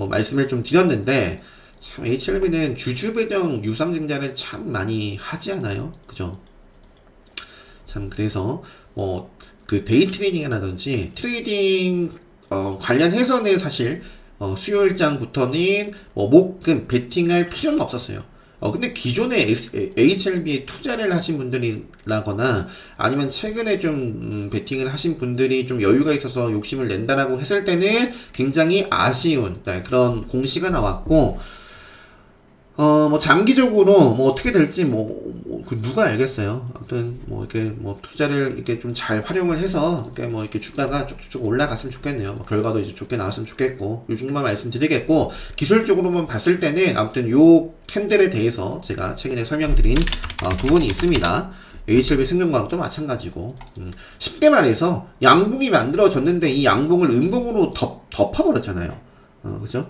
말씀을 좀 드렸는데 참 HLB는 주주배정 유상증자를 참 많이 하지 않아요? 그죠? 참 그래서 그 데이 트레이딩이라든지 트레이딩 관련해서는 사실 수요일장부터는 목금 베팅할 필요는 없었어요. 근데 기존에 HLB에 투자를 하신 분들이라거나 아니면 최근에 좀 베팅을 하신 분들이 좀 여유가 있어서 욕심을 낸다라고 했을 때는 굉장히 아쉬운 그런 공시가 나왔고 뭐 장기적으로 뭐 어떻게 될지 누가 알겠어요. 아무튼 이렇게 투자를 이렇게 좀 잘 활용을 해서 이렇게 주가가 쭉쭉 올라갔으면 좋겠네요. 결과도 이제 좋게 나왔으면 좋겠고 요 정도만 말씀드리겠고 기술적으로만 봤을 때는 아무튼 요 캔들에 대해서 제가 최근에 설명드린 부분이 있습니다. HLB 생명과학도 마찬가지고 쉽게 말해서 양봉이 만들어졌는데 이 양봉을 음봉으로 덮어버렸잖아요. 그죠?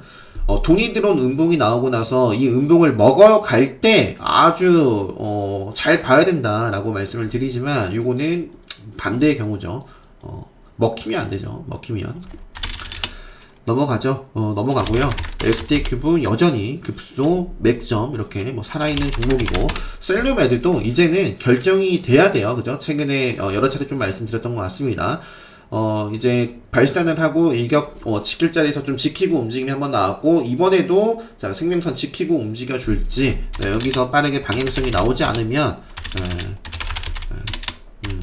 돈이 들어온 음봉이 나오고 나서 이 음봉을 먹어갈 때 아주 잘 봐야 된다라고 말씀을 드리지만 요거는 반대의 경우죠. 먹히면 안 되죠. 먹히면 넘어가죠. 넘어가고요. ST큐브 여전히 급소 맥점 이렇게 살아있는 종목이고 셀류메드도 이제는 결정이 돼야 돼요. 그죠? 최근에 여러 차례 좀 말씀드렸던 것 같습니다. 이제 발단을 하고 일격 지킬 자리에서 좀 지키고 움직임이 한번 나왔고 이번에도 자 생명선 지키고 움직여 줄지 여기서 빠르게 방향성이 나오지 않으면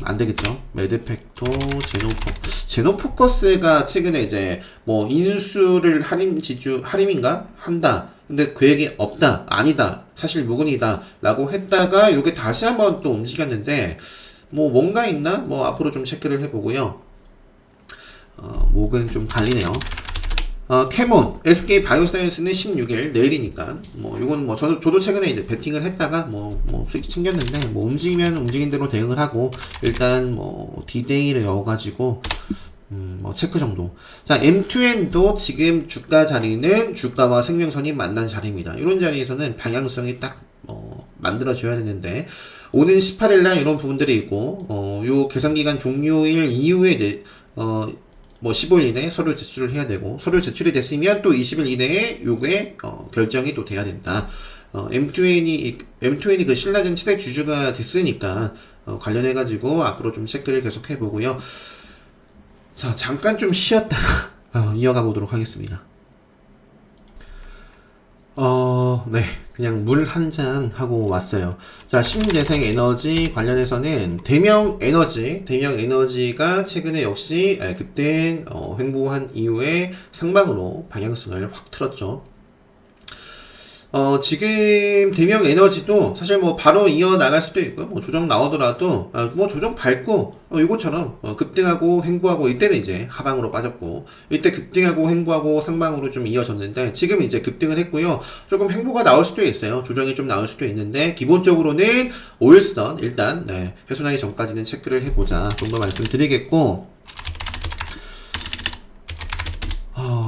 안 되겠죠. 매드팩토 제노포커스가 최근에 이제 인수를 할인인가 한다. 근데 계획이 없다, 아니다, 사실 무근이다 라고 했다가 요게 다시 한번 또 움직였는데 뭔가 있나? 앞으로 좀 체크를 해보고요. 목은 좀 갈리네요. 캐몬, SK 바이오사이언스는 16일 내일이니까 요거는 저도 최근에 이제 베팅을 했다가 수익 챙겼는데 움직이면 움직인 대로 대응을 하고 일단 디데이를 여가지고 체크 정도. 자, M2N도 지금 주가 자리는 주가와 생명선이 만난 자리입니다. 이런 자리에서는 방향성이 딱 만들어져야 되는데 오는 18일날 이런 부분들이 있고 요 계산기간 종료일 이후에 이제 15일 이내에 서류 제출을 해야 되고 서류 제출이 됐으면 또 20일 이내에 요게 결정이 또 돼야 된다. M2N이 그 신라젠 최대 주주가 됐으니까 관련해 가지고 앞으로 좀 체크를 계속 해보고요. 자, 잠깐 좀 쉬었다가 이어가 보도록 하겠습니다. 네. 그냥 물 한 잔 하고 왔어요. 자, 신재생 에너지 관련해서는 대명 에너지가 최근에 역시 급등, 횡보한 이후에 상방으로 방향성을 확 틀었죠. 지금 대명 에너지도 사실 바로 이어나갈 수도 있고 조정 나오더라도 조정 밟고 요거처럼 급등하고 횡보하고 이때는 이제 하방으로 빠졌고 이때 급등하고 횡보하고 상방으로 좀 이어졌는데 지금 이제 급등을 했고요. 조금 횡보가 나올 수도 있어요. 조정이 좀 나올 수도 있는데 기본적으로는 오일선 일단 훼손하기 전까지는 체크를 해보자 정도 말씀드리겠고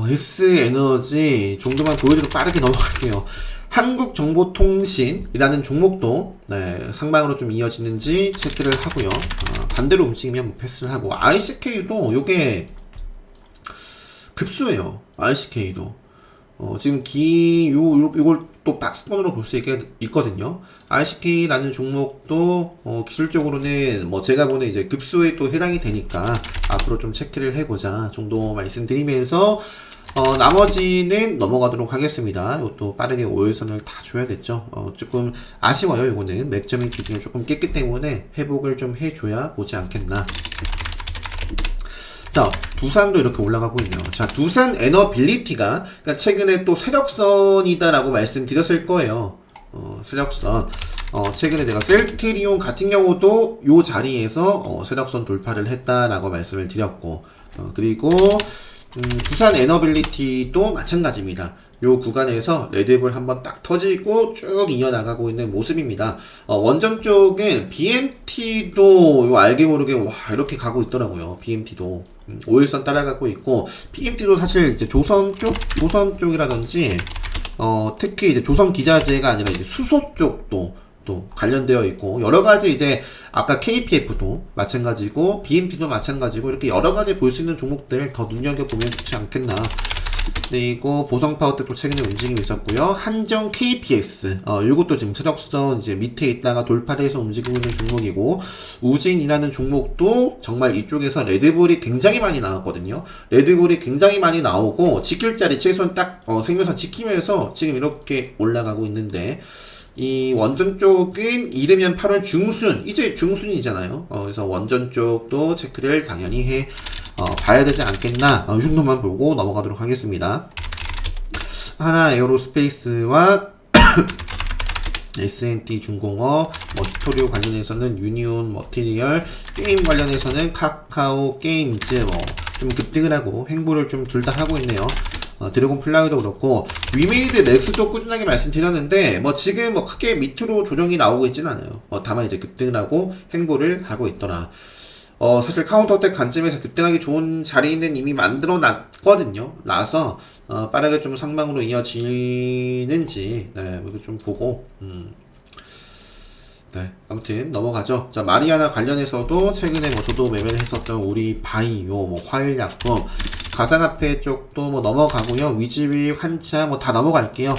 S에너지 정도만 보여드리고 빠르게 넘어갈게요. 한국정보통신이라는 종목도 네, 상방으로 좀 이어지는지 체크를 하고요. 반대로 움직이면 뭐 패스를 하고, ICK도 요게 급수예요. ICK도 지금 요걸 또 박스권으로 볼 수 있거든요. ICK라는 종목도 기술적으로는 뭐 제가 보는 이제 급수에 또 해당이 되니까 앞으로 좀 체크를 해보자 정도 말씀드리면서 나머지는 넘어가도록 하겠습니다. 이것도 빠르게 5일선을 다 줘야겠죠. 조금 아쉬워요. 이거는 맥점의 기준을 조금 깼기 때문에 회복을 좀 해줘야 보지 않겠나. 자, 두산도 이렇게 올라가고 있네요. 자, 두산 에너빌리티가 그러니까 최근에 또 세력선이다라고 말씀드렸을 거예요. 세력선. 최근에 제가 셀트리온 같은 경우도 요 자리에서 세력선 돌파를 했다라고 말씀을 드렸고, 그리고 두산 에너빌리티도 마찬가지입니다. 요 구간에서 레드불 한번 딱 터지고 쭉 이어나가고 있는 모습입니다. 원전 쪽은 BMT도 요 알게 모르게 와 이렇게 가고 있더라고요. BMT도 5일선 따라가고 있고, BMT도 사실 이제 조선 쪽이라든지 특히 이제 조선 기자재가 아니라 이제 수소 쪽도 또 관련되어 있고, 여러가지 이제 아까 KPF도 마찬가지고 BMT도 마찬가지고, 이렇게 여러가지 볼 수 있는 종목들 더 눈여겨보면 좋지 않겠나. 그리고 보성파워텍도 최근에 움직임이 있었고요. 한정 KPS 요것도 지금 세력선 이제 밑에 있다가 돌파를 해서 움직이고 있는 종목이고, 우진이라는 종목도 정말 이쪽에서 레드불이 굉장히 많이 나왔거든요. 레드불이 굉장히 많이 나오고 지킬 자리 최소한 딱 생명선 지키면서 지금 이렇게 올라가고 있는데, 이 원전 쪽은 이르면 8월 중순, 이제 중순이잖아요. 그래서 원전 쪽도 체크를 당연히 해 봐야 되지 않겠나. 이 정도만 보고 넘어가도록 하겠습니다. 하나 에어로스페이스와 S&T 중공업, 히토리오 관련해서는 유니온 머티리얼, 게임 관련해서는 카카오 게임즈 좀 급등을 하고 횡보를 좀 둘 다 하고 있네요. 드래곤 플라이도 그렇고, 위메이드 맥스도 꾸준하게 말씀드렸는데 지금 크게 밑으로 조정이 나오고 있진 않아요. 다만 이제 급등을 하고 횡보를 하고 있더라. 사실 카운터어택 관점에서 급등하기 좋은 자리는 이미 만들어 놨거든요. 나서 빠르게 좀 상방으로 이어지는지 이거 좀 보고 네, 아무튼 넘어가죠. 자, 마리아나 관련해서도 최근에 저도 매매를 했었던 우리 바이오, 화일약품, 가상화폐 쪽도 넘어가고요. 위즈비, 환차 다 넘어갈게요.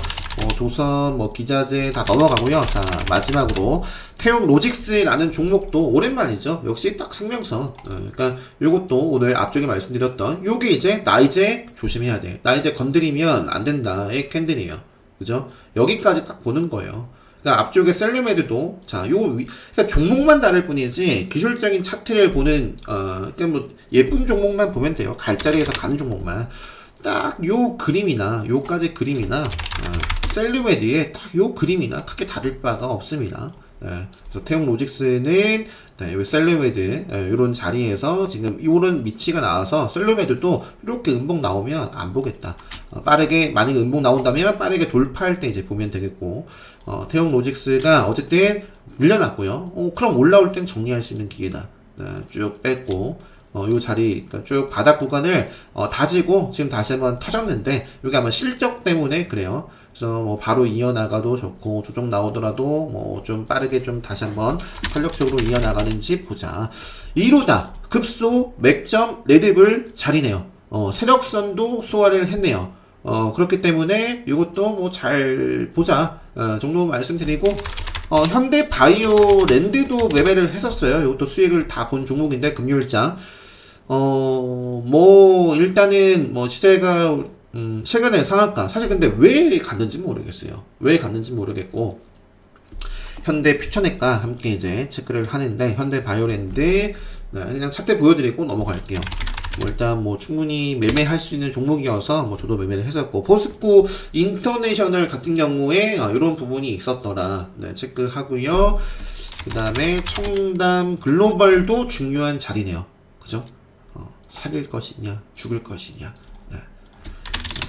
조선, 기자재 다 넘어가고요. 자, 마지막으로 태용 로직스라는 종목도 오랜만이죠. 역시 딱 생명선. 그러니까 요것도 오늘 앞쪽에 말씀드렸던 요게 이제 나 이제 조심해야 돼. 나 이제 건드리면 안 된다의 캔들이에요. 그죠? 여기까지 딱 보는 거예요. 그러니까 앞쪽에 셀류메드도 그러니까 종목만 다를 뿐이지 기술적인 차트를 보는 그러니까 예쁜 종목만 보면 돼요. 갈자리에서 가는 종목만 딱 요 그림이나 요까지 그림이나 셀류메드의 딱 요 그림이나 크게 다를 바가 없습니다. 그래서 태용 로직스는 셀류메드 이런 자리에서 지금 이런 위치가 나와서 셀류메드도 이렇게 음봉 나오면 안 보겠다. 빠르게 만약에 음봉 나온다면 빠르게 돌파할 때 이제 보면 되겠고, 태용 로직스가 어쨌든 밀려났고요. 그럼 올라올 땐 정리할 수 있는 기회다. 쭉 뺐고 요 자리 그러니까 쭉 바닥 구간을 다지고 지금 다시 한번 터졌는데, 이게 아마 실적 때문에 그래요. 그래서 바로 이어나가도 좋고, 조정 나오더라도 좀 빠르게 좀 다시 한번 탄력적으로 이어나가는지 보자. 이로다 급소 맥점 레드불 자리네요. 세력선도 소화를 했네요. 그렇기 때문에 이것도 잘 보자 정도 말씀드리고, 현대바이오랜드도 매매를 했었어요. 이것도 수익을 다 본 종목인데 금요일장 일단은 시세가 최근에 상한가, 사실 근데 왜 갔는지 모르겠어요. 왜 갔는지 모르겠고, 현대 퓨처넷과 함께 이제 체크를 하는데, 현대 바이오랜드 그냥 차트 보여드리고 넘어갈게요. 일단 충분히 매매할 수 있는 종목이어서 저도 매매를 했었고, 포스코 인터내셔널 같은 경우에 이런 부분이 있었더라. 체크하고요. 그 다음에 청담 글로벌도 중요한 자리네요. 그죠? 살릴 것이냐 죽을 것이냐.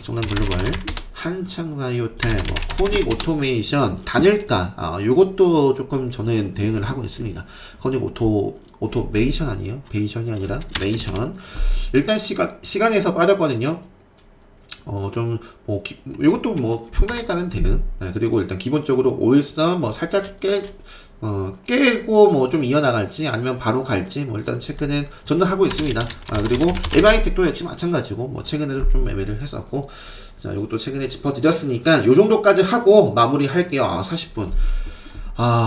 청담 글로벌, 한창바이오텍, 코닉 오토메이션, 단일가, 요것도 조금 저는 대응을 하고 있습니다. 코닉 오토메이션 아니에요? 베이션이 아니라 메이션. 일단 시간에서 빠졌거든요. 이것도 뭐 평단에 따른 대응. 네, 그리고 일단 기본적으로 513 뭐 살짝 깨고 뭐 좀 이어나갈지 아니면 바로 갈지 뭐 일단 체크는 전도하고 있습니다. 그리고 에바이텍도 역시 마찬가지고 뭐 최근에도 좀 매매를 했었고, 자, 이것도 최근에 짚어드렸으니까 요 정도까지 하고 마무리 할게요. 40분.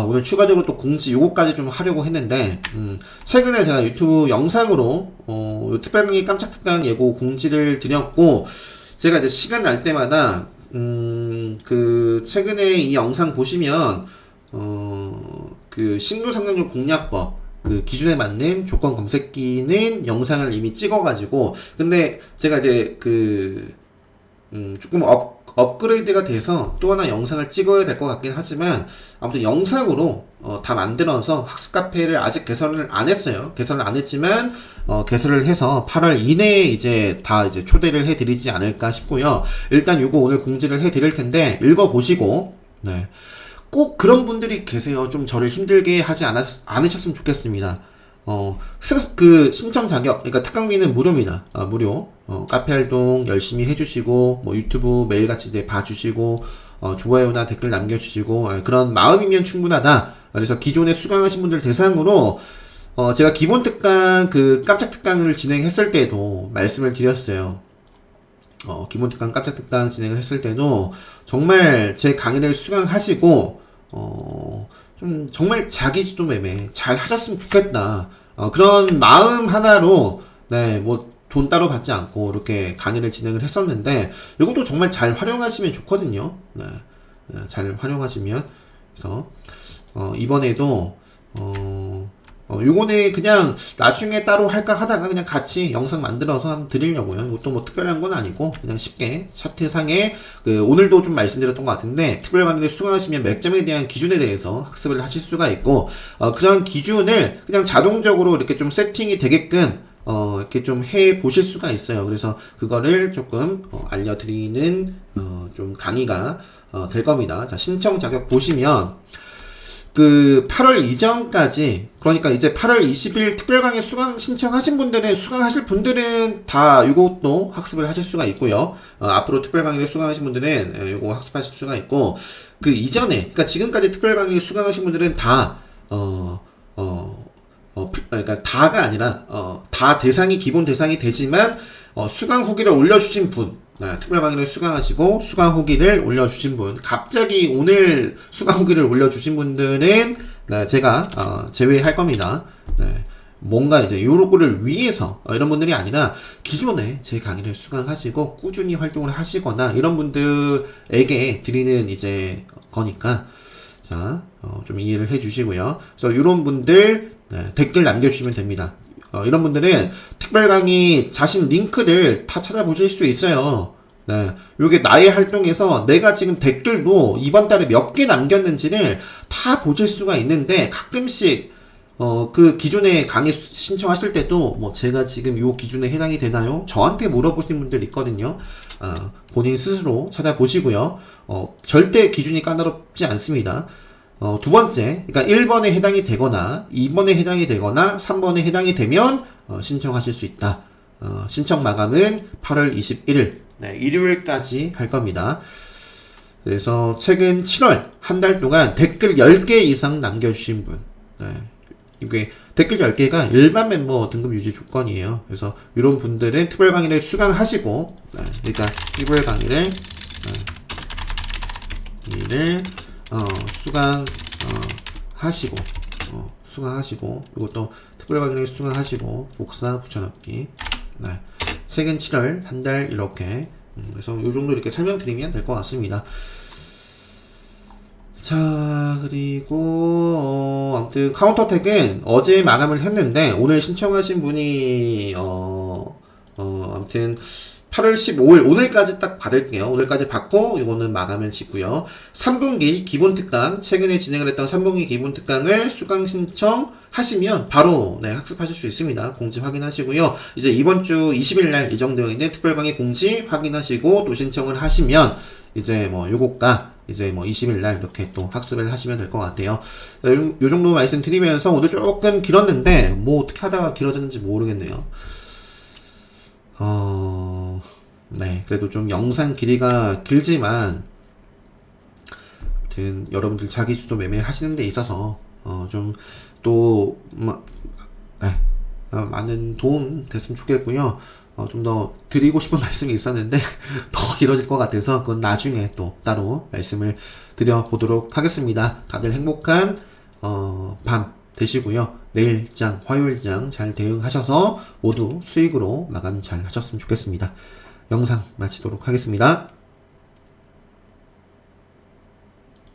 오늘 추가적으로 또 공지 요거까지 좀 하려고 했는데, 최근에 제가 유튜브 영상으로, 특별강의 깜짝 특강 예고 공지를 드렸고, 제가 이제 시간 날 때마다, 최근에 이 영상 보시면, 신규 상장률 공략법, 기준에 맞는 조건 검색기는 영상을 이미 찍어가지고, 근데 제가 이제 조금 업그레이드가 돼서 또 하나 영상을 찍어야 될 것 같긴 하지만, 아무튼 영상으로 다 만들어서 학습 카페를 아직 개설을 안 했어요. 개설을 안 했지만 개설을 해서 8월 이내에 이제 다 이제 초대를 해드리지 않을까 싶고요. 일단 요거 오늘 공지를 해드릴 텐데 읽어보시고, 네, 꼭 그런 분들이 계세요. 좀 저를 힘들게 하지 않으셨으면 좋겠습니다. 신청 자격, 그러니까 특강비는 무료입니다. 무료. 카페 활동 열심히 해주시고, 뭐 유튜브 매일같이 이제 봐주시고, 좋아요나 댓글 남겨주시고, 그런 마음이면 충분하다. 그래서 기존에 수강하신 분들 대상으로, 제가 기본 특강, 깜짝 특강을 진행했을 때도 말씀을 드렸어요. 기본 특강, 깜짝 특강 진행을 했을 때도, 정말 제 강의를 수강하시고, 좀 정말 자기지도 매매 잘 하셨으면 좋겠다. 그런 마음 하나로, 네, 뭐, 돈 따로 받지 않고 이렇게 강의를 진행을 했었는데, 이것도 정말 잘 활용하시면 좋거든요. 네, 잘 활용하시면. 그래서, 이번에도, 요거는 그냥 나중에 따로 할까 하다가 그냥 같이 영상 만들어서 한번 드리려고요. 이것도 뭐 특별한 건 아니고 그냥 쉽게 차트상에 오늘도 좀 말씀드렸던 것 같은데, 특별 강의를 수강하시면 맥점에 대한 기준에 대해서 학습을 하실 수가 있고, 그런 기준을 그냥 자동적으로 이렇게 좀 세팅이 되게끔 이렇게 좀 해 보실 수가 있어요. 그래서 그거를 조금 알려드리는 좀 강의가 될 겁니다. 자, 신청 자격 보시면 8월 이전까지, 그러니까 이제 8월 20일 특별 강의 신청하신 분들은, 수강하실 분들은 다 이것도 학습을 하실 수가 있고요. 앞으로 특별 강의를 수강하신 분들은 이거 학습하실 수가 있고, 이전에, 그러니까 지금까지 특별 강의를 수강하신 분들은 다, 그러니까 다가 아니라, 다 기본 대상이 되지만, 수강 후기를 올려주신 분, 네, 특별 강의를 수강하시고 수강 후기를 올려주신 분, 갑자기 오늘 수강 후기를 올려주신 분들은, 네, 제가 제외할 겁니다. 네, 뭔가 이제 요거를 위해서 이런 분들이 아니라 기존에 제 강의를 수강하시고 꾸준히 활동을 하시거나 이런 분들에게 드리는 이제 거니까, 자, 좀 이해를 해주시고요. 그래서 이런 분들, 네, 댓글 남겨주시면 됩니다. 이런 분들은 특별 강의 자신 링크를 다 찾아보실 수 있어요. 네, 요게 나의 활동에서 내가 지금 댓글도 이번 달에 몇 개 남겼는지를 다 보실 수가 있는데, 가끔씩 기존에 강의 신청하실 때도 뭐 제가 지금 요 기준에 해당이 되나요? 저한테 물어보신 분들 있거든요. 본인 스스로 찾아보시고요. 절대 기준이 까다롭지 않습니다. 두 번째, 그러니까 1번에 해당이 되거나 2번에 해당이 되거나 3번에 해당이 되면 신청하실 수 있다. 신청 마감은 8월 21일, 네, 일요일까지 할 겁니다. 그래서 최근 7월 한 달 동안 댓글 10개 이상 남겨주신 분, 네, 이게 댓글 10개가 일반 멤버 등급 유지 조건이에요. 그래서 이런 분들은 특별 강의를 수강하시고, 네, 그러니까 특별 강의를 수강하시고, 이것도 특별 강의를 수강하시고, 복사 붙여넣기. 네, 최근 7월 한 달 이렇게, 그래서 요 정도 이렇게 설명드리면 될 것 같습니다. 자, 그리고 아무튼 카운터택은 어제 마감을 했는데, 오늘 신청하신 분이 아무튼 8월 15일 오늘까지 딱 받을게요. 오늘까지 받고 이거는 마감을 짓고요. 3분기 기본 특강, 최근에 진행을 했던 3분기 기본 특강을 수강 신청하시면 바로, 네, 학습하실 수 있습니다. 공지 확인하시고요. 이제 이번 주 20일 날 예정되어 있는 특별 강의 공지 확인하시고 또 신청을 하시면 이제 뭐 요거가 이제 뭐 20일 날 이렇게 또 학습을 하시면 될 것 같아요. 요 정도 말씀드리면서 오늘 조금 길었는데 뭐 어떻게 하다가 길어졌는지 모르겠네요. 네, 그래도 좀 영상 길이가 길지만 아무튼 여러분들 자기주도 매매 하시는 데 있어서 좀또 많은 도움 됐으면 좋겠고요. 좀 더 드리고 싶은 말씀이 있었는데 더 길어질 것 같아서 그건 나중에 또 따로 말씀을 드려보도록 하겠습니다. 다들 행복한 밤 되시고요. 내일장, 화요일장 잘 대응하셔서 모두 수익으로 마감 잘 하셨으면 좋겠습니다. 영상 마치도록 하겠습니다.